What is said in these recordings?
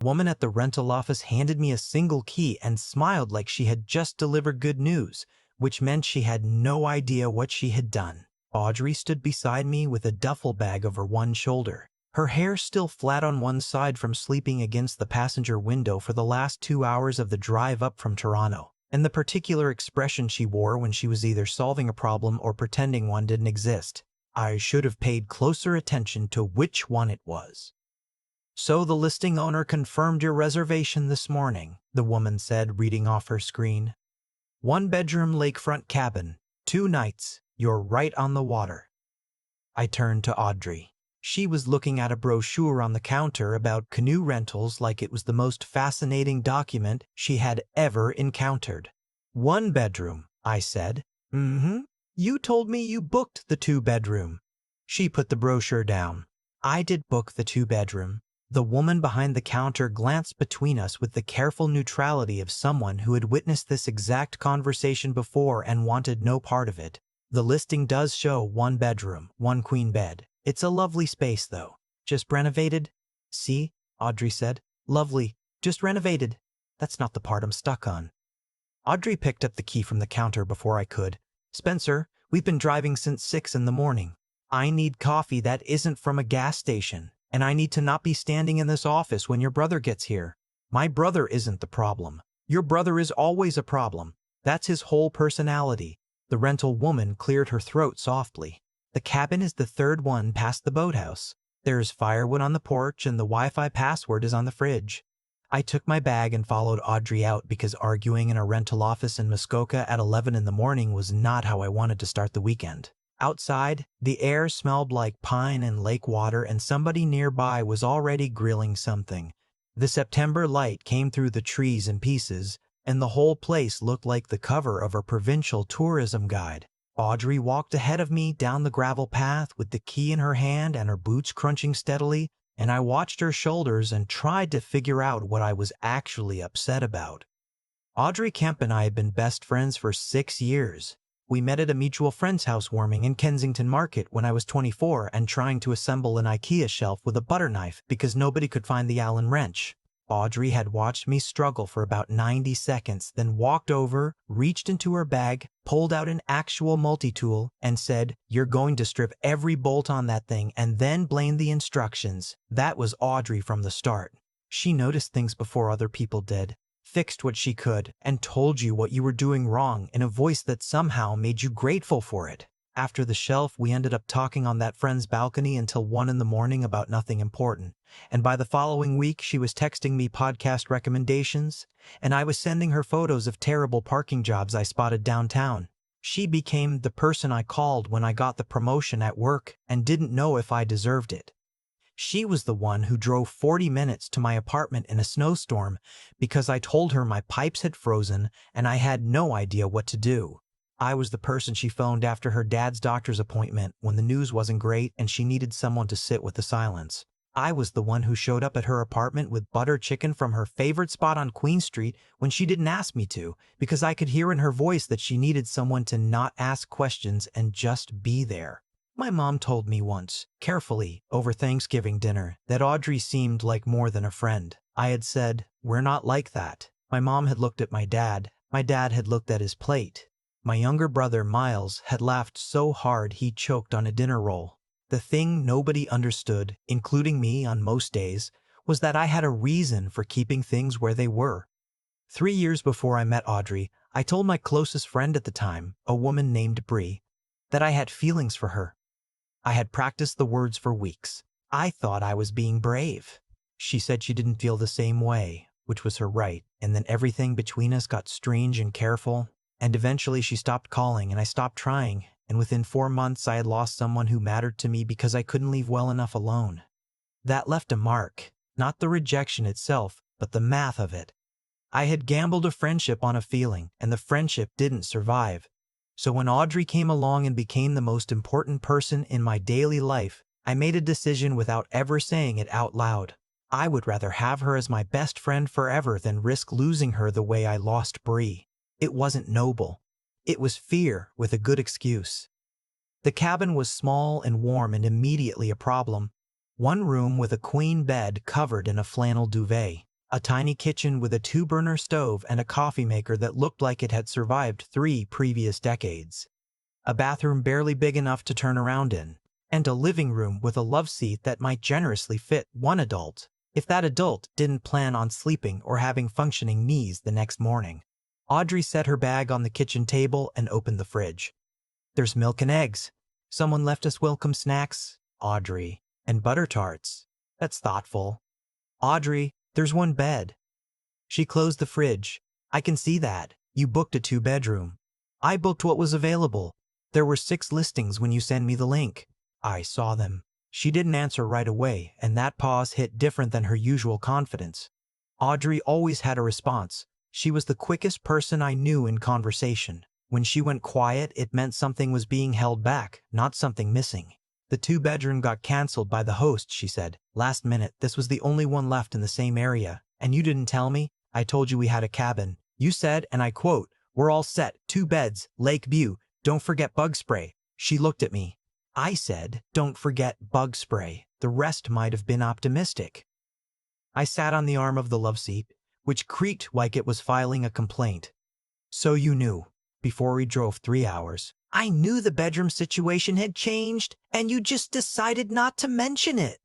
The woman at the rental office handed me a single key and smiled like she had just delivered good news, which meant she had no idea what she had done. Audrey stood beside me with a duffel bag over one shoulder, her hair still flat on one side from sleeping against the passenger window for the last 2 hours of the drive up from Toronto, and the particular expression she wore when she was either solving a problem or pretending one didn't exist. I should have paid closer attention to which one it was. "So the listing owner confirmed your reservation this morning," the woman said, reading off her screen. "1-bedroom lakefront cabin, 2 nights, you're right on the water." I turned to Audrey. She was looking at a brochure on the counter about canoe rentals like it was the most fascinating document she had ever encountered. "1 bedroom," I said. "Mm-hmm. You told me you booked the 2-bedroom." She put the brochure down. "I did book the 2-bedroom. The woman behind the counter glanced between us with the careful neutrality of someone who had witnessed this exact conversation before and wanted no part of it. "The listing does show 1 bedroom, 1 queen bed. It's a lovely space, though. Just renovated." "See," Audrey said. "Lovely. Just renovated. That's not the part I'm stuck on." Audrey picked up the key from the counter before I could. "Spencer, we've been driving since 6 in the morning. I need coffee that isn't from a gas station. And I need to not be standing in this office when your brother gets here." "My brother isn't the problem. Your brother is always a problem. That's his whole personality." The rental woman cleared her throat softly. "The cabin is the 3rd one past the boathouse. There's firewood on the porch and the Wi-Fi password is on the fridge." I took my bag and followed Audrey out because arguing in a rental office in Muskoka at 11 in the morning was not how I wanted to start the weekend. Outside, the air smelled like pine and lake water, and somebody nearby was already grilling something. The September light came through the trees in pieces, and the whole place looked like the cover of a provincial tourism guide. Audrey walked ahead of me down the gravel path with the key in her hand and her boots crunching steadily, and I watched her shoulders and tried to figure out what I was actually upset about. Audrey Kemp and I had been best friends for 6 years. We met at a mutual friend's housewarming in Kensington Market when I was 24 and trying to assemble an IKEA shelf with a butter knife because nobody could find the Allen wrench. Audrey had watched me struggle for about 90 seconds, then walked over, reached into her bag, pulled out an actual multi-tool, and said, "You're going to strip every bolt on that thing and then blame the instructions." That was Audrey from the start. She noticed things before other people did, fixed what she could, and told you what you were doing wrong in a voice that somehow made you grateful for it. After the shelf, we ended up talking on that friend's balcony until 1 in the morning about nothing important. And by the following week, she was texting me podcast recommendations, and I was sending her photos of terrible parking jobs I spotted downtown. She became the person I called when I got the promotion at work and didn't know if I deserved it. She was the one who drove 40 minutes to my apartment in a snowstorm because I told her my pipes had frozen and I had no idea what to do. I was the person she phoned after her dad's doctor's appointment when the news wasn't great and she needed someone to sit with the silence. I was the one who showed up at her apartment with butter chicken from her favorite spot on Queen Street when she didn't ask me to, because I could hear in her voice that she needed someone to not ask questions and just be there. My mom told me once, carefully, over Thanksgiving dinner, that Audrey seemed like more than a friend. I had said, "We're not like that." My mom had looked at my dad. My dad had looked at his plate. My younger brother, Miles, had laughed so hard he choked on a dinner roll. The thing nobody understood, including me on most days, was that I had a reason for keeping things where they were. 3 years before I met Audrey, I told my closest friend at the time, a woman named Bree, that I had feelings for her. I had practiced the words for weeks. I thought I was being brave. She said she didn't feel the same way, which was her right, and then everything between us got strange and careful, and eventually she stopped calling and I stopped trying, and within 4 months I had lost someone who mattered to me because I couldn't leave well enough alone. That left a mark, not the rejection itself, but the math of it. I had gambled a friendship on a feeling, and the friendship didn't survive. So when Audrey came along and became the most important person in my daily life, I made a decision without ever saying it out loud. I would rather have her as my best friend forever than risk losing her the way I lost Bree. It wasn't noble. It was fear with a good excuse. The cabin was small and warm and immediately a problem. 1 room with a queen bed covered in a flannel duvet. A tiny kitchen with a 2-burner stove and a coffee maker that looked like it had survived 3 previous decades. A bathroom barely big enough to turn around in, and a living room with a love seat that might generously fit one adult, if that adult didn't plan on sleeping or having functioning knees the next morning. Audrey set her bag on the kitchen table and opened the fridge. There's milk and eggs. Someone left us welcome snacks, Audrey, and butter tarts. That's thoughtful. Audrey, there's one bed. She closed the fridge. I can see that. You booked a 2-bedroom. I booked what was available. There were 6 listings when you sent me the link. I saw them. She didn't answer right away, and that pause hit different than her usual confidence. Audrey always had a response. She was the quickest person I knew in conversation. When she went quiet, it meant something was being held back, not something missing. The 2-bedroom got canceled by the host, she said. Last minute, this was the only one left in the same area. And you didn't tell me? I told you we had a cabin. You said, and I quote, "We're all set, 2 beds, lake view, don't forget bug spray." She looked at me. I said, "Don't forget bug spray." The rest might have been optimistic. I sat on the arm of the love seat, which creaked like it was filing a complaint. So you knew, before we drove 3 hours. I knew the bedroom situation had changed, and you just decided not to mention it.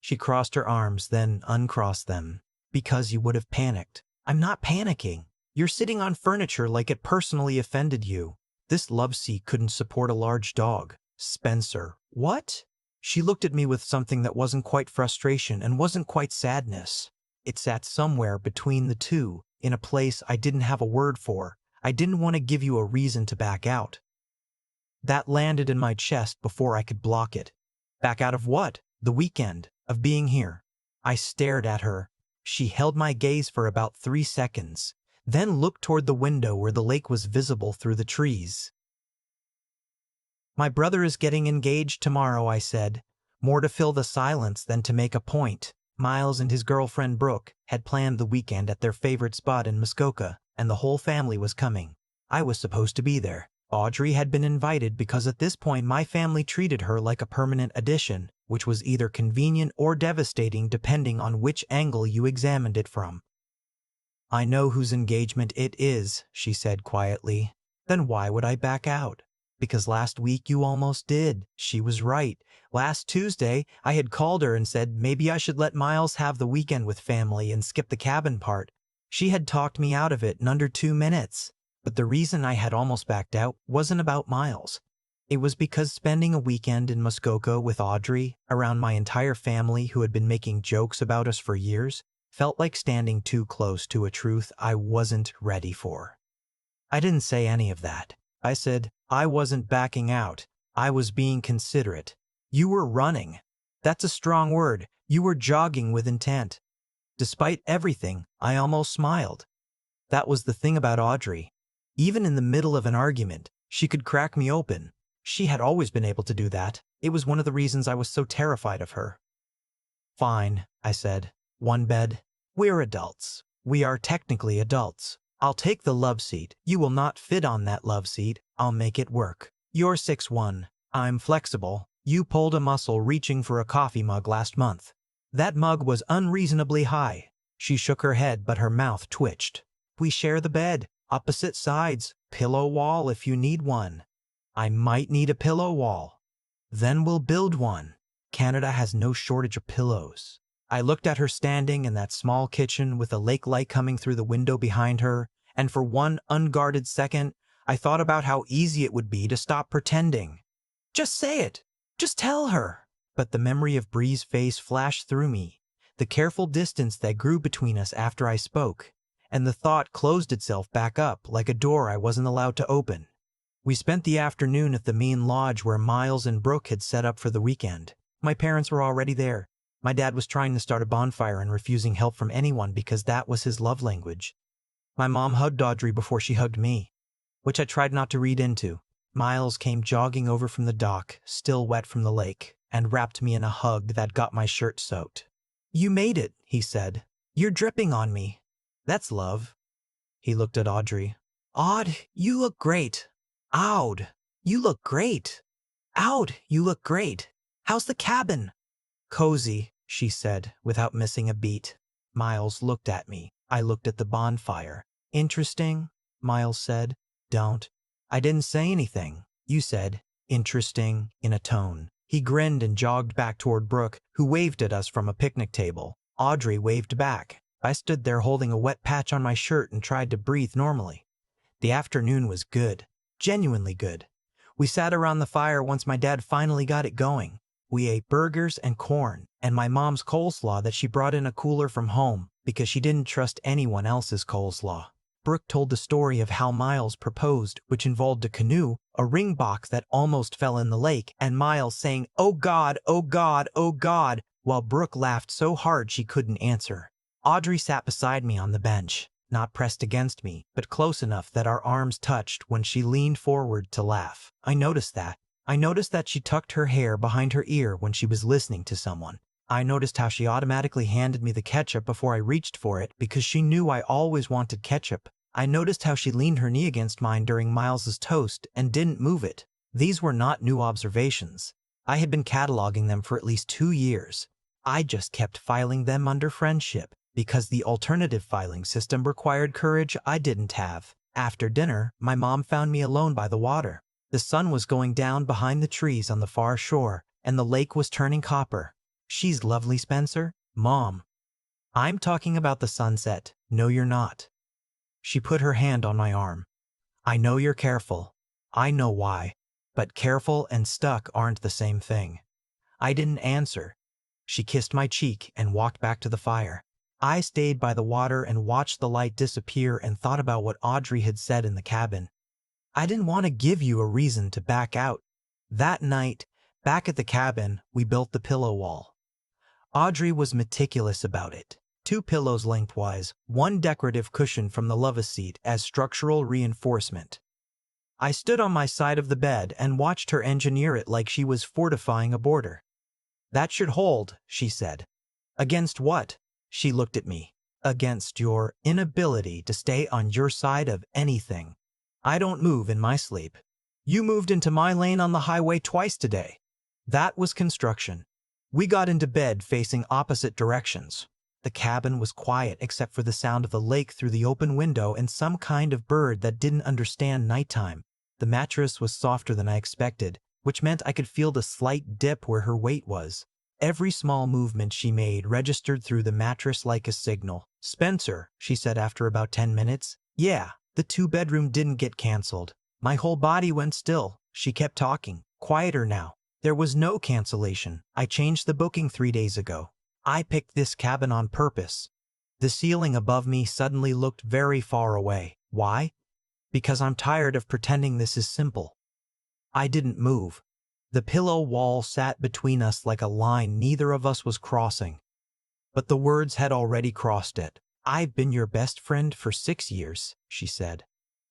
She crossed her arms, then uncrossed them. Because you would have panicked. I'm not panicking. You're sitting on furniture like it personally offended you. This love seat couldn't support a large dog. Spencer. What? She looked at me with something that wasn't quite frustration and wasn't quite sadness. It sat somewhere between the two, in a place I didn't have a word for. I didn't want to give you a reason to back out. That landed in my chest before I could block it. Back out of what? The weekend, of being here. I stared at her. She held my gaze for about 3 seconds, then looked toward the window where the lake was visible through the trees. My brother is getting engaged tomorrow, I said, more to fill the silence than to make a point. Miles and his girlfriend Brooke had planned the weekend at their favorite spot in Muskoka, and the whole family was coming. I was supposed to be there. Audrey had been invited because at this point my family treated her like a permanent addition, which was either convenient or devastating depending on which angle you examined it from. I know whose engagement it is, she said quietly. Then why would I back out? Because last week you almost did. She was right. Last Tuesday, I had called her and said maybe I should let Miles have the weekend with family and skip the cabin part. She had talked me out of it in under 2 minutes. But the reason I had almost backed out wasn't about Miles. It was because spending a weekend in Muskoka with Audrey, around my entire family who had been making jokes about us for years, felt like standing too close to a truth I wasn't ready for. I didn't say any of that. I said, I wasn't backing out. I was being considerate. You were running. That's a strong word. You were jogging with intent. Despite everything, I almost smiled. That was the thing about Audrey. Even in the middle of an argument, she could crack me open. She had always been able to do that. It was one of the reasons I was so terrified of her. Fine, I said. 1 bed. We're adults. We are technically adults. I'll take the love seat. You will not fit on that love seat. I'll make it work. You're 6'1". I'm flexible. You pulled a muscle reaching for a coffee mug last month. That mug was unreasonably high. She shook her head, but her mouth twitched. We share the bed. Opposite sides. Pillow wall if you need one. I might need a pillow wall. Then we'll build one. Canada has no shortage of pillows. I looked at her standing in that small kitchen with a lake light coming through the window behind her, and for one unguarded second, I thought about how easy it would be to stop pretending. Just say it. Just tell her. But the memory of Bree's face flashed through me, the careful distance that grew between us after I spoke, and the thought closed itself back up like a door I wasn't allowed to open. We spent the afternoon at the main lodge where Miles and Brooke had set up for the weekend. My parents were already there. My dad was trying to start a bonfire and refusing help from anyone because that was his love language. My mom hugged Audrey before she hugged me, which I tried not to read into. Miles came jogging over from the dock, still wet from the lake, and wrapped me in a hug that got my shirt soaked. You made it, he said. You're dripping on me. That's love. He looked at Audrey. Aud, you look great. Aud, you look great. Aud, you look great. How's the cabin? Cozy. she said, without missing a beat. Miles looked at me. I looked at the bonfire. Interesting, Miles said. Don't. I didn't say anything. You said, interesting, in a tone. He grinned and jogged back toward Brooke, who waved at us from a picnic table. Audrey waved back. I stood there holding a wet patch on my shirt and tried to breathe normally. The afternoon was good. Genuinely good. We sat around the fire once my dad finally got it going. We ate burgers and corn, and my mom's coleslaw that she brought in a cooler from home because she didn't trust anyone else's coleslaw. Brooke told the story of how Miles proposed, which involved a canoe, a ring box that almost fell in the lake, and Miles saying, "Oh God, oh God, oh God," while Brooke laughed so hard she couldn't answer. Audrey sat beside me on the bench, not pressed against me, but close enough that our arms touched when she leaned forward to laugh. I noticed that. I noticed that she tucked her hair behind her ear when she was listening to someone. I noticed how she automatically handed me the ketchup before I reached for it because she knew I always wanted ketchup. I noticed how she leaned her knee against mine during Miles's toast and didn't move it. These were not new observations. I had been cataloging them for at least 2 years. I just kept filing them under friendship because the alternative filing system required courage I didn't have. After dinner, my mom found me alone by the water. The sun was going down behind the trees on the far shore, and the lake was turning copper. "She's lovely, Spencer." "Mom, I'm talking about the sunset." "No, you're not." She put her hand on my arm. "I know you're careful. I know why. But careful and stuck aren't the same thing." I didn't answer. She kissed my cheek and walked back to the fire. I stayed by the water and watched the light disappear and thought about what Audrey had said in the cabin. I didn't want to give you a reason to back out. That night, back at the cabin, we built the pillow wall. Audrey was meticulous about it. 2 pillows lengthwise, 1 decorative cushion from the love seat as structural reinforcement. I stood on my side of the bed and watched her engineer it like she was fortifying a border. "That should hold," she said. "Against what?" She looked at me. "Against your inability to stay on your side of anything. I don't move in my sleep. You moved into my lane on the highway twice today." That was construction. We got into bed facing opposite directions. The cabin was quiet except for the sound of the lake through the open window and some kind of bird that didn't understand nighttime. The mattress was softer than I expected, which meant I could feel the slight dip where her weight was. Every small movement she made registered through the mattress like a signal. "Spencer," she said after about 10 minutes. "Yeah, the 2-bedroom didn't get canceled." My whole body went still. She kept talking, quieter now. "There was no cancellation. I changed the booking 3 days ago. I picked this cabin on purpose." The ceiling above me suddenly looked very far away. "Why?" "Because I'm tired of pretending this is simple." I didn't move. The pillow wall sat between us like a line neither of us was crossing. But the words had already crossed it. "I've been your best friend for 6 years," she said.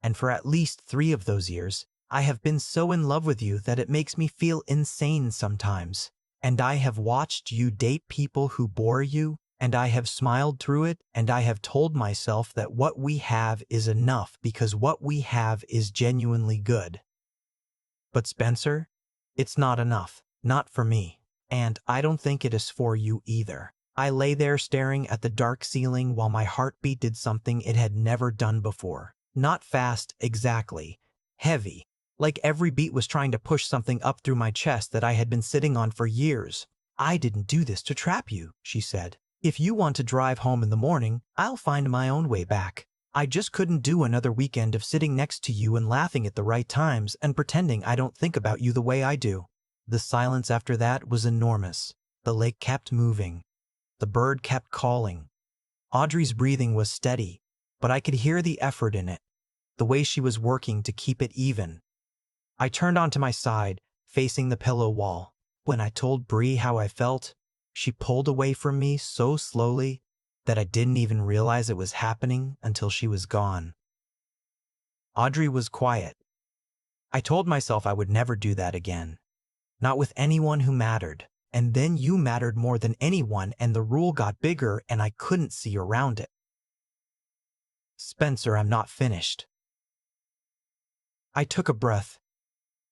"And for at least 3 of those years, I have been so in love with you that it makes me feel insane sometimes. And I have watched you date people who bore you, and I have smiled through it, and I have told myself that what we have is enough because what we have is genuinely good. But Spencer, it's not enough. Not for me. And I don't think it is for you either." I lay there staring at the dark ceiling while my heartbeat did something it had never done before. Not fast, exactly. Heavy. Like every beat was trying to push something up through my chest that I had been sitting on for years. "I didn't do this to trap you," she said. "If you want to drive home in the morning, I'll find my own way back. I just couldn't do another weekend of sitting next to you and laughing at the right times and pretending I don't think about you the way I do." The silence after that was enormous. The lake kept moving. The bird kept calling. Audrey's breathing was steady, but I could hear the effort in it, the way she was working to keep it even. I turned onto my side, facing the pillow wall. When I told Bree how I felt, she pulled away from me so slowly that I didn't even realize it was happening until she was gone. Audrey was quiet. I told myself I would never do that again. Not with anyone who mattered. And then you mattered more than anyone, and the rule got bigger and I couldn't see around it. "Spencer, I'm not finished." I took a breath.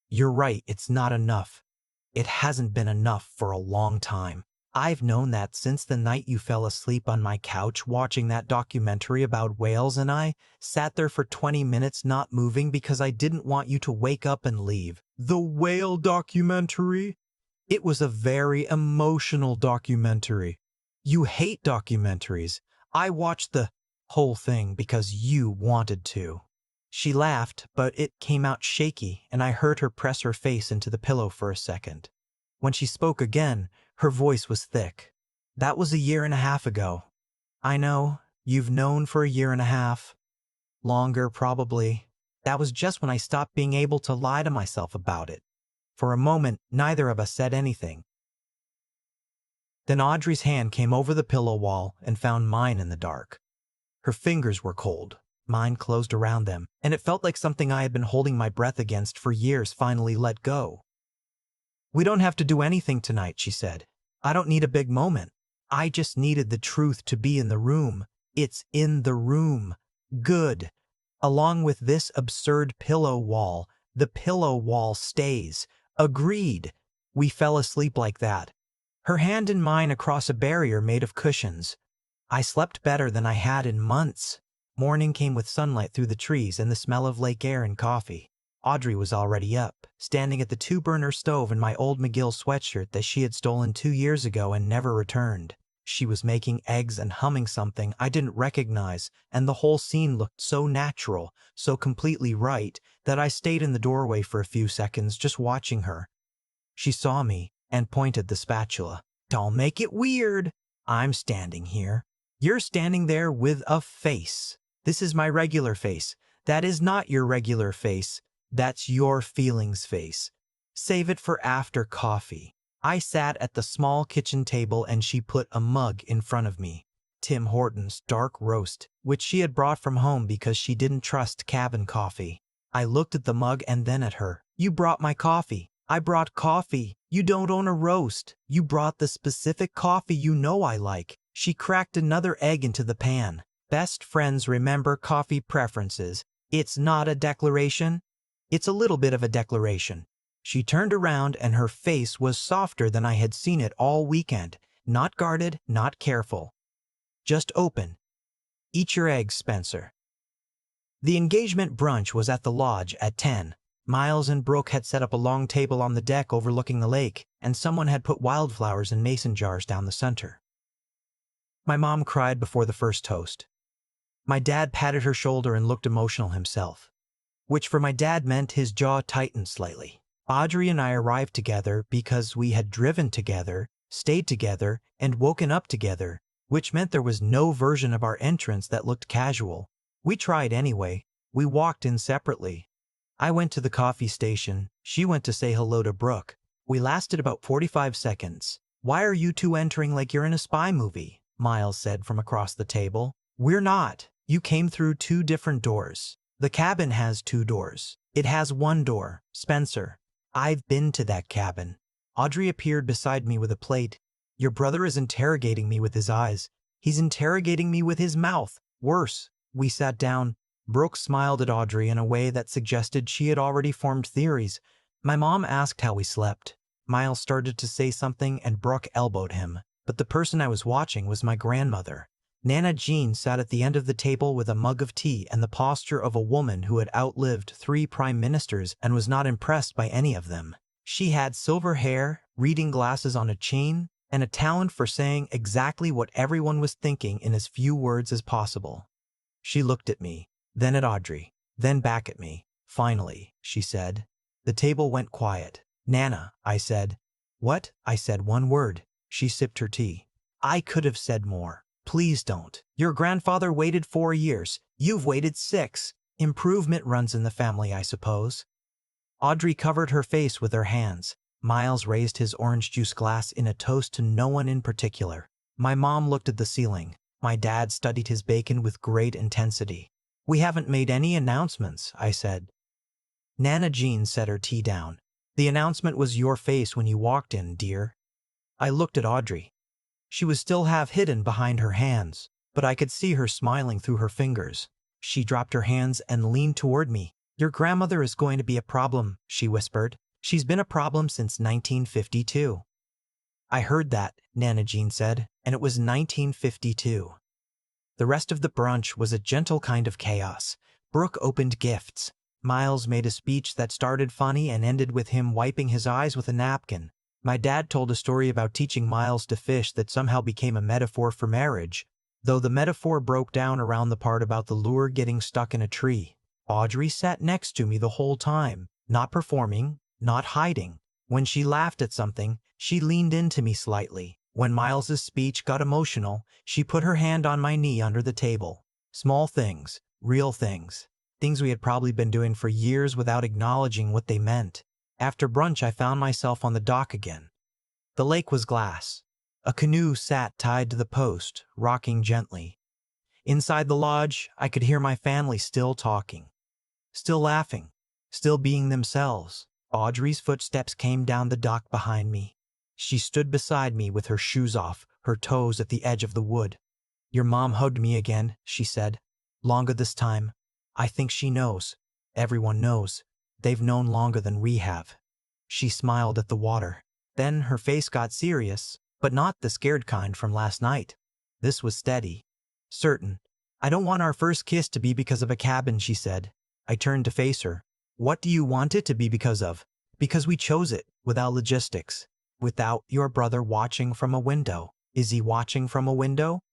"You're right, it's not enough. It hasn't been enough for a long time. I've known that since the night you fell asleep on my couch watching that documentary about whales, and I sat there for 20 minutes not moving because I didn't want you to wake up and leave. The whale documentary? It was a very emotional documentary. You hate documentaries. I watched the whole thing because you wanted to. She laughed, but it came out shaky, and I heard her press her face into the pillow for a second. When she spoke again, her voice was thick. That was a year and a half ago. I know, you've known for a year and a half. Longer, probably. That was just when I stopped being able to lie to myself about it. For a moment, neither of us said anything. Then Audrey's hand came over the pillow wall and found mine in the dark. Her fingers were cold. Mine closed around them, and it felt like something I had been holding my breath against for years finally let go. We don't have to do anything tonight, she said. I don't need a big moment. I just needed the truth to be in the room. It's in the room. Good. Along with this absurd pillow wall, the pillow wall stays. Agreed. We fell asleep like that. Her hand in mine across a barrier made of cushions. I slept better than I had in months. Morning came with sunlight through the trees and the smell of lake air and coffee. Audrey was already up, standing at the two-burner stove in my old McGill sweatshirt that she had stolen 2 years ago and never returned. She was making eggs and humming something I didn't recognize, and the whole scene looked so natural, so completely right, that I stayed in the doorway for a few seconds just watching her. She saw me and pointed the spatula. Don't make it weird. I'm standing here. You're standing there with a face. This is my regular face. That is not your regular face. That's your feelings face. Save it for after coffee. I sat at the small kitchen table and she put a mug in front of me. Tim Hortons dark roast, which she had brought from home because she didn't trust cabin coffee. I looked at the mug and then at her. You brought my coffee. I brought coffee. You don't own a roast. You brought the specific coffee you know I like. She cracked another egg into the pan. Best friends remember coffee preferences. It's not a declaration. It's a little bit of a declaration. She turned around and her face was softer than I had seen it all weekend. Not guarded, not careful. Just open. Eat your eggs, Spencer. The engagement brunch was at the lodge at 10. Miles and Brooke had set up a long table on the deck overlooking the lake, and someone had put wildflowers in mason jars down the center. My mom cried before the first toast. My dad patted her shoulder and looked emotional himself, which for my dad meant his jaw tightened slightly. Audrey and I arrived together because we had driven together, stayed together, and woken up together, which meant there was no version of our entrance that looked casual. We tried anyway. We walked in separately. I went to the coffee station. She went to say hello to Brooke. We lasted about 45 seconds. Why are you two entering like you're in a spy movie? Miles said from across the table. We're not. You came through 2 different doors. The cabin has 2 doors. It has 1 door. Spencer. I've been to that cabin. Audrey appeared beside me with a plate. Your brother is interrogating me with his eyes. He's interrogating me with his mouth. Worse. We sat down. Brooke smiled at Audrey in a way that suggested she had already formed theories. My mom asked how we slept. Miles started to say something and Brooke elbowed him. But the person I was watching was my grandmother. Nana Jean sat at the end of the table with a mug of tea and the posture of a woman who had outlived 3 prime ministers and was not impressed by any of them. She had silver hair, reading glasses on a chain, and a talent for saying exactly what everyone was thinking in as few words as possible. She looked at me, then at Audrey, then back at me. Finally, she said. The table went quiet. Nana, I said. What? I said 1 word. She sipped her tea. I could have said more. Please don't. Your grandfather waited 4 years. You've waited 6. Improvement runs in the family, I suppose. Audrey covered her face with her hands. Miles raised his orange juice glass in a toast to no one in particular. My mom looked at the ceiling. My dad studied his bacon with great intensity. We haven't made any announcements, I said. Nana Jean set her tea down. The announcement was your face when you walked in, dear. I looked at Audrey. She was still half hidden behind her hands, but I could see her smiling through her fingers. She dropped her hands and leaned toward me. Your grandmother is going to be a problem, she whispered. She's been a problem since 1952. I heard that, Nana Jean said, and it was 1952. The rest of the brunch was a gentle kind of chaos. Brooke opened gifts. Miles made a speech that started funny and ended with him wiping his eyes with a napkin. My dad told a story about teaching Miles to fish that somehow became a metaphor for marriage, though the metaphor broke down around the part about the lure getting stuck in a tree. Audrey sat next to me the whole time, not performing, not hiding. When she laughed at something, she leaned into me slightly. When Miles's speech got emotional, she put her hand on my knee under the table. Small things, real things. Things we had probably been doing for years without acknowledging what they meant. After brunch, I found myself on the dock again. The lake was glass. A canoe sat tied to the post, rocking gently. Inside the lodge, I could hear my family still talking, still laughing, still being themselves. Audrey's footsteps came down the dock behind me. She stood beside me with her shoes off, her toes at the edge of the wood. "Your mom hugged me again," she said. "Longer this time. I think she knows. Everyone knows. They've known longer than we have." She smiled at the water. Then her face got serious, but not the scared kind from last night. This was steady. Certain. "I don't want our first kiss to be because of a cabin," she said. I turned to face her. "What do you want it to be because of?" "Because we chose it, without logistics. Without your brother watching from a window." "Is he watching from a window?"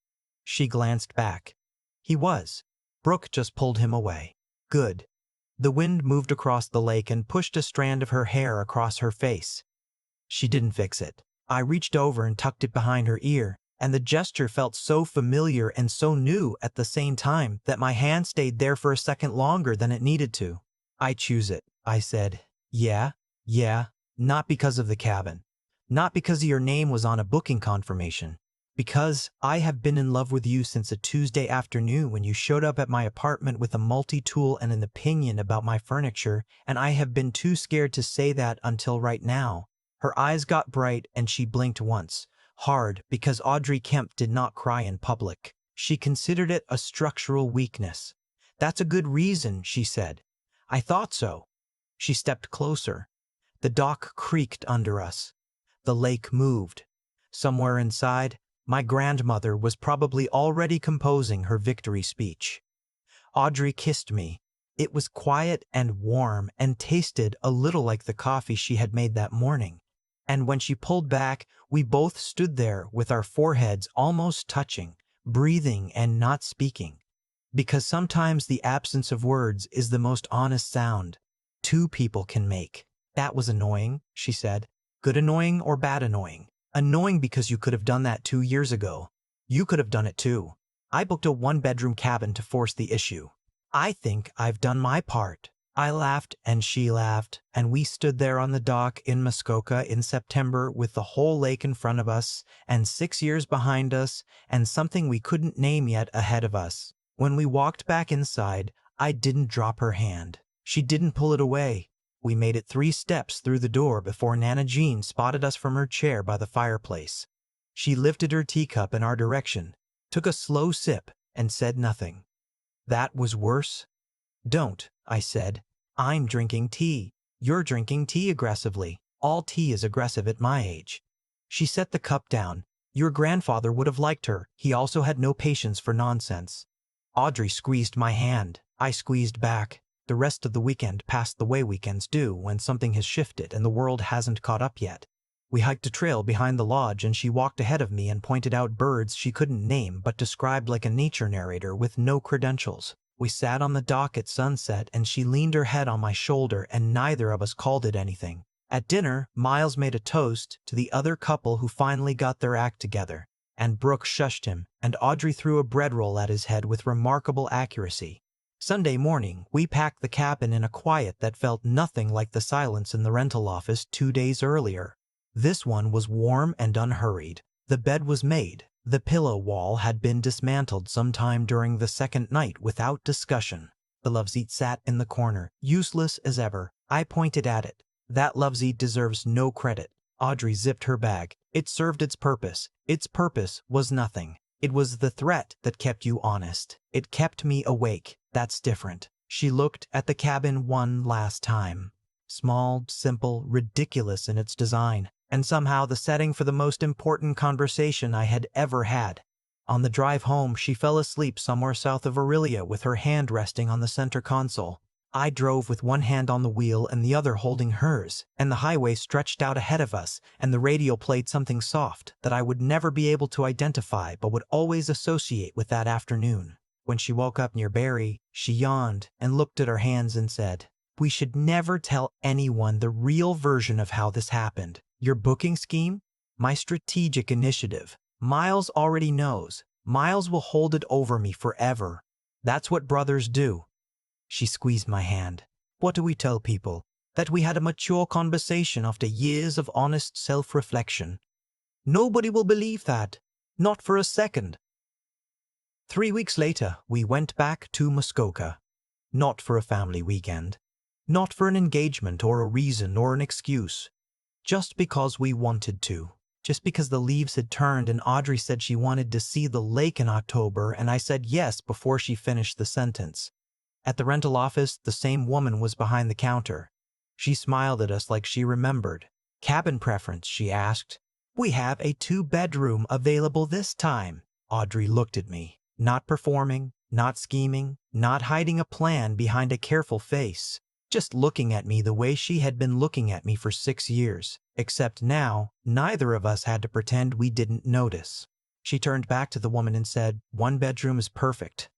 She glanced back. He was. Brooke just pulled him away. Good. The wind moved across the lake and pushed a strand of her hair across her face. She didn't fix it. I reached over and tucked it behind her ear, and the gesture felt so familiar and so new at the same time that my hand stayed there for a second longer than it needed to. "I choose it," I said. Yeah, not because of the cabin. Not because your name was on a booking confirmation. Because I have been in love with you since a Tuesday afternoon when you showed up at my apartment with a multi-tool and an opinion about my furniture, and I have been too scared to say that until right now. Her eyes got bright and she blinked once. Hard, because Audrey Kemp did not cry in public. She considered it a structural weakness. "That's a good reason," she said. "I thought so." She stepped closer. The dock creaked under us. The lake moved. Somewhere inside, my grandmother was probably already composing her victory speech. Audrey kissed me. It was quiet and warm and tasted a little like the coffee she had made that morning. And when she pulled back, we both stood there with our foreheads almost touching, breathing and not speaking. Because sometimes the absence of words is the most honest sound two people can make. "That was annoying," she said. "Good annoying or bad annoying?" "Annoying because you could have done that 2 years ago. You could have done it too. I booked a one-bedroom cabin to force the issue. I think I've done my part." I laughed and she laughed, and we stood there on the dock in Muskoka in September with the whole lake in front of us and 6 years behind us and something we couldn't name yet ahead of us. When we walked back inside, I didn't drop her hand. She didn't pull it away. We made it 3 steps through the door before Nana Jean spotted us from her chair by the fireplace. She lifted her teacup in our direction, took a slow sip, and said nothing. "That was worse?" "Don't," I said. "I'm drinking tea. You're drinking tea aggressively. All tea is aggressive at my age." She set the cup down. "Your grandfather would have liked her. He also had no patience for nonsense." Audrey squeezed my hand. I squeezed back. The rest of the weekend passed the way weekends do when something has shifted and the world hasn't caught up yet. We hiked a trail behind the lodge and she walked ahead of me and pointed out birds she couldn't name but described like a nature narrator with no credentials. We sat on the dock at sunset and she leaned her head on my shoulder and neither of us called it anything. At dinner, Miles made a toast to the other couple who finally got their act together, and Brooke shushed him, and Audrey threw a bread roll at his head with remarkable accuracy. Sunday morning, we packed the cabin in a quiet that felt nothing like the silence in the rental office 2 days earlier. This one was warm and unhurried. The bed was made. The pillow wall had been dismantled sometime during the second night without discussion. The loveseat sat in the corner, useless as ever. I pointed at it. "That loveseat deserves no credit." Audrey zipped her bag. "It served its purpose. Its purpose was nothing. It was the threat that kept you honest. It kept me awake. That's different." She looked at the cabin one last time. Small, simple, ridiculous in its design. and somehow the setting for the most important conversation I had ever had. On the drive home, she fell asleep somewhere south of Aurelia with her hand resting on the center console. I drove with one hand on the wheel and the other holding hers, and the highway stretched out ahead of us, and the radio played something soft that I would never be able to identify but would always associate with that afternoon. When she woke up near Barry, she yawned and looked at her hands and said, "We should never tell anyone the real version of how this happened. Your booking scheme? My strategic initiative. Miles already knows. Miles will hold it over me forever. That's what brothers do." She squeezed my hand. "What do we tell people? That we had a mature conversation after years of honest self-reflection? Nobody will believe that. Not for a second." 3 weeks later, we went back to Muskoka. Not for a family weekend. Not for an engagement or a reason or an excuse. Just because we wanted to. Just because the leaves had turned and Audrey said she wanted to see the lake in October and I said yes before she finished the sentence. At the rental office, the same woman was behind the counter. She smiled at us like she remembered. "Cabin preference?" she asked. "We have a 2-bedroom available this time." Audrey looked at me. Not performing, not scheming, not hiding a plan behind a careful face. Just looking at me the way she had been looking at me for 6 years. Except now, neither of us had to pretend we didn't notice. She turned back to the woman and said, "1 bedroom is perfect.